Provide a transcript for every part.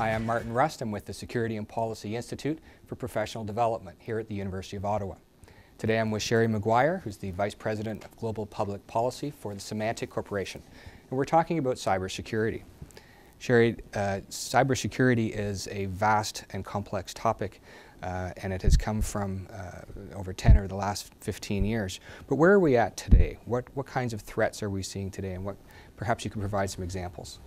Hi, I'm Martin Rust. I'm with the Security and Policy Institute for Professional Development here at the University of Ottawa. Today I'm with Cheri McGuire, who's the Vice President of Global Public Policy for the Symantec Corporation. And we're talking about cybersecurity. Cheri, cybersecurity is a vast and complex topic, and it has come from over 10 or the last 15 years. But where are we at today? What kinds of threats are we seeing today, and perhaps you can provide some examples?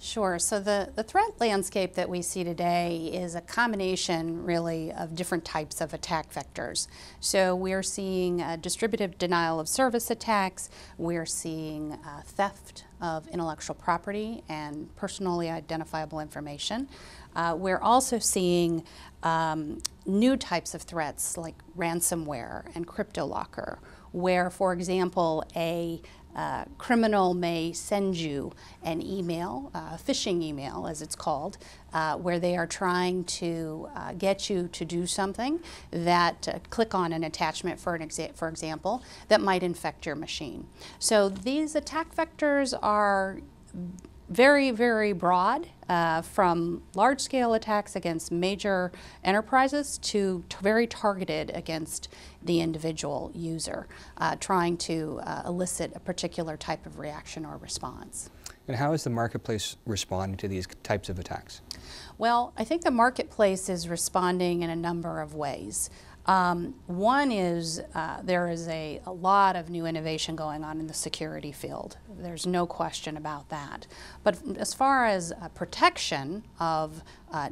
Sure. So the threat landscape that we see today is a combination, really, of different types of attack vectors. So we're seeing distributed denial of service attacks. We're seeing theft of intellectual property and personally identifiable information. We're also seeing new types of threats like ransomware and cryptolocker, where, for example, a criminal may send you an email, a phishing email as it's called, where they are trying to get you to do something that, click on an attachment for example, that might infect your machine. So these attack vectors are very, very broad, from large-scale attacks against major enterprises to very targeted against the individual user, trying to elicit a particular type of reaction or response. And how is the marketplace responding to these types of attacks? Well, I think the marketplace is responding in a number of ways. One is there is a lot of new innovation going on in the security field. There's no question about that. But as far as protection of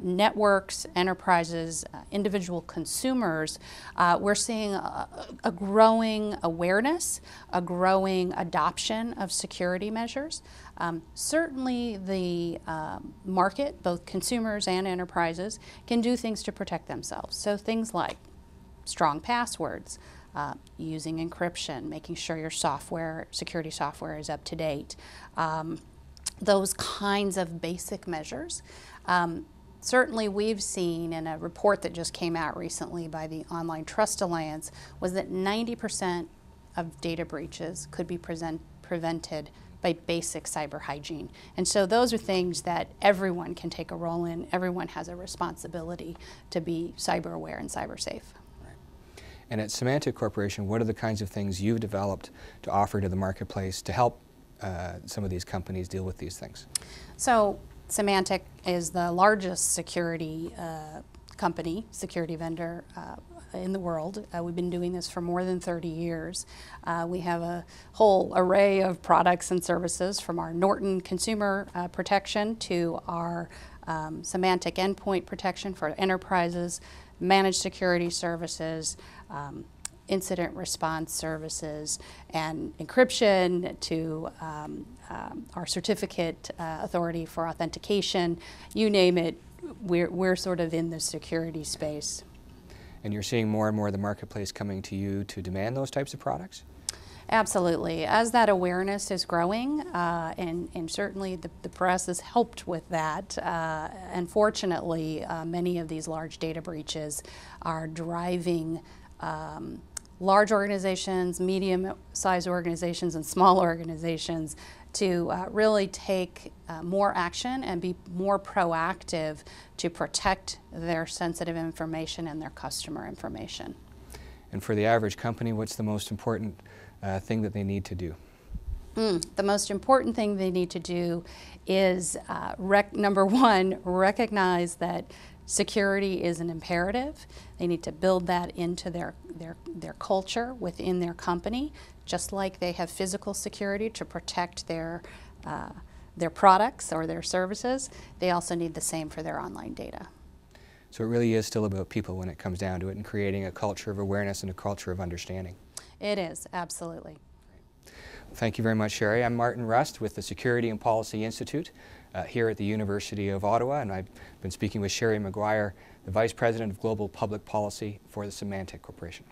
networks, enterprises, individual consumers, we're seeing a growing awareness, a growing adoption of security measures. Certainly the market, both consumers and enterprises, can do things to protect themselves. So things like strong passwords, using encryption, making sure your security software is up to date. Those kinds of basic measures. Certainly we've seen in a report that just came out recently by the Online Trust Alliance was that 90% of data breaches could be prevented by basic cyber hygiene. And so those are things that everyone can take a role in. Everyone has a responsibility to be cyber aware and cyber safe. And at Symantec Corporation, what are the kinds of things you've developed to offer to the marketplace to help some of these companies deal with these things? So Symantec is the largest security security vendor in the world. We've been doing this for more than 30 years. We have a whole array of products and services, from our Norton consumer protection to our Symantec endpoint protection for enterprises, managed security services, incident response services, and encryption, to our certificate authority for authentication. You name it, we're sort of in the security space. And you're seeing more and more of the marketplace coming to you to demand those types of products? Absolutely. As that awareness is growing, and certainly the press has helped with that, unfortunately, many of these large data breaches are driving large organizations, medium-sized organizations, and small organizations to really take more action and be more proactive to protect their sensitive information and their customer information. And for the average company, what's the most important thing that they need to do? The most important thing they need to do is, number one, recognize that security is an imperative. They need to build that into their culture within their company, just like they have physical security to protect their products or their services. They also need the same for their online data. So it really is still about people when it comes down to it, and creating a culture of awareness and a culture of understanding. It is, absolutely. Thank you very much, Cheri. I'm Martin Rust with the Security and Policy Institute here at the University of Ottawa, and I've been speaking with Cheri McGuire, the Vice President of Global Public Policy for the Symantec Corporation.